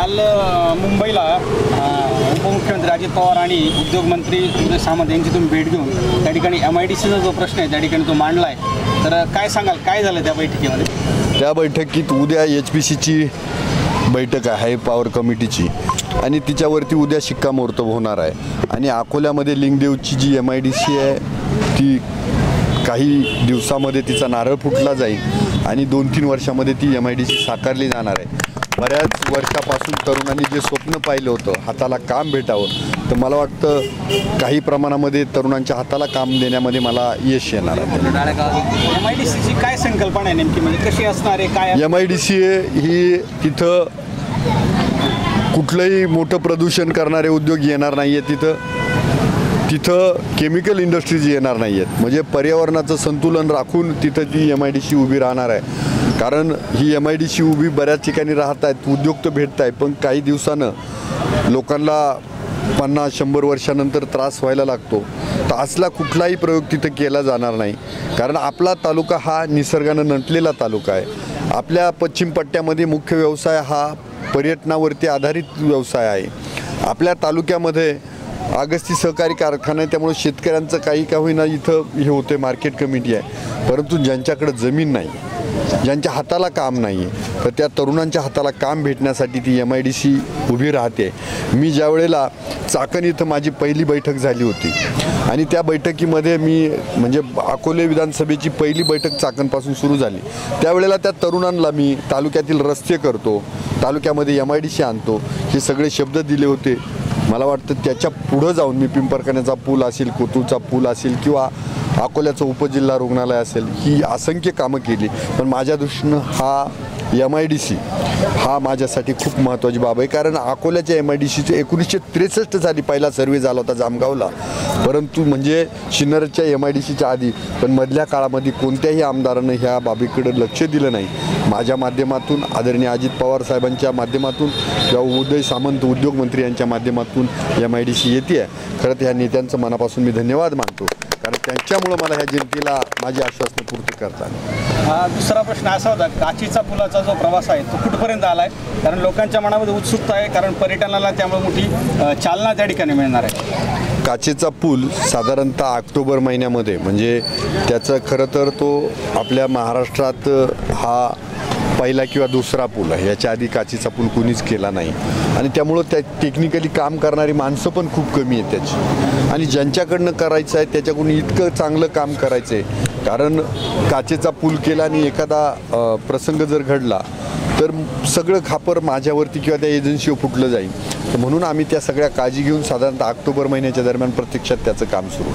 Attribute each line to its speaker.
Speaker 1: काल मुंबईला उपमुख्यमंत्री अजित पवार आणि उद्योगमंत्री उदय सामंत यांची तुम्ही भेट घेऊन त्या ठिकाणी MIDCचा जो प्रश्न आहे त्या ठिकाणी तो मांडला आहे, तर काय सांगाल, काय झालं त्या बैठकीमध्ये?
Speaker 2: त्या बैठकीत उद्या HPCची बैठक आहे पॉवर कमिटीची आणि तिच्यावरती उद्या शिक्कामोर्तब होणार आहे। आणि अकोल्यामध्ये लिंगदेवची जी MIDC आहे ती काही दिवसामध्ये तिचा नारळ फुटला जाईल आणि 2-3 वर्षामध्ये ती MIDC साकारली जाणार आहे। बऱ्याच वर्षापासून तरुणांनी जे स्वप्न पाहिलं होतं हाताला काम भेटावं, तर मला वाटतं काही प्रमाणामध्ये तरुणांच्या हाताला काम देण्यामध्ये मला यश येणार आहे।
Speaker 1: MIDCची काय संकल्पना आहे नेमकी, म्हणजे कशी असणार आहे, काय?
Speaker 2: MIDC ही तिथं कुठलंही मोठं प्रदूषण करणारे उद्योग येणार नाही आहे, तिथं केमिकल इंडस्ट्रीज येणार नाही आहेत, म्हणजे पर्यावरणाचं संतुलन राखून तिथं ती MIDC उभी राहणार आहे। कारण ही MIDC उभी बऱ्याच ठिकाणी राहत आहेत, उद्योग तर भेटत आहे, पण काही दिवसानं लोकांना 50-100 वर्षानंतर त्रास व्हायला लागतो। तर असला कुठलाही प्रयोग तिथं केला जाणार नाही, कारण आपला तालुका हा निसर्गानं नटलेला तालुका आहे। आपल्या पश्चिम पट्ट्यामध्ये मुख्य व्यवसाय हा पर्यटनावरती आधारित व्यवसाय आहे। आपल्या तालुक्यामध्ये अगस्ती सहकारी कारखाना आहे, त्यामुळे शेतकऱ्यांचं काही का होईना इथं हे होते, मार्केट कमिटी आहे, परंतु ज्यांच्याकडे जमीन नाही, ज्यांच्या हाताला काम नाही, तर त्या तरुणांच्या हाताला काम भेटण्यासाठी ती MIDC उभी राहते। मी ज्या वेळेला चाकण इथं माझी पहिली बैठक झाली होती आणि त्या बैठकीमध्ये मी म्हणजे अकोले विधानसभेची पहिली बैठक चाकणपासून सुरू झाली, त्यावेळेला त्या तरुणांना मी तालुक्यातील रस्ते करतो, तालुक्यामध्ये MIDC आणतो, हे सगळे शब्द दिले होते। मला वाटतं त्याच्या पुढं जाऊन मी पिंपरखान्याचा पूल असेल, कोतूरचा पूल असेल किंवा अकोल्याचं उपजिल्हा रुग्णालय असेल, ही असंख्य कामं केली, पण माझ्या दृष्टीनं हा MIDC हा माझ्यासाठी खूप महत्त्वाची बाब आहे। कारण अकोल्याच्या MIDCचं 1963 साली पहिला सर्वे झाला होता जामगावला, परंतु म्हणजे शिन्नरच्या MIDCच्या आधी, पण मधल्या काळामध्ये कोणत्याही आमदारानं ह्या बाबीकडे लक्ष दिलं नाही। माझ्या माध्यमातून, आदरणीय अजित पवार साहेबांच्या माध्यमातून किंवा उदय सामंत उद्योगमंत्री यांच्या माध्यमातून MIDC येते आहे। खरं तर ह्या नेत्यांचं मनापासून मी धन्यवाद मानतो, कारण त्यांच्यामुळं मला ह्या जनतेला माझी आश्वासनं पूर्ती करतात।
Speaker 1: दुसरा प्रश्न असा होता, काचीचा पुलाचा जो प्रवास आहे तो कुठपर्यंत आला आहे? कारण लोकांच्या मनामध्ये उत्सुकता आहे, कारण पर्यटनाला त्यामुळे मोठी चालना त्या ठिकाणी मिळणार आहे।
Speaker 2: काचेचा पूल साधारणतः ऑक्टोबर महिन्यामध्ये, म्हणजे त्याचं खरं तर तो आपल्या महाराष्ट्रात हा पहिला किंवा दुसरा पूल आहे, याच्या आधी काचेचा पूल कुणीच केला नाही आणि त्यामुळं त्या टेक्निकली काम करणारी माणसं पण खूप कमी आहेत त्याची, आणि ज्यांच्याकडनं करायचं आहे त्याच्याकडून इतकं चांगलं काम करायचं आहे। कारण काचेचा पूल केला आणि एखादा प्रसंग जर घडला तर सगळं खापर माझ्यावरती किंवा त्या एजन्सीवर फुटलं जाईल, तर म्हणून आम्ही त्या सगळ्या काळजी घेऊन साधारणतः ऑक्टोबर महिन्याच्या दरम्यान प्रत्यक्षात त्याचं काम सुरू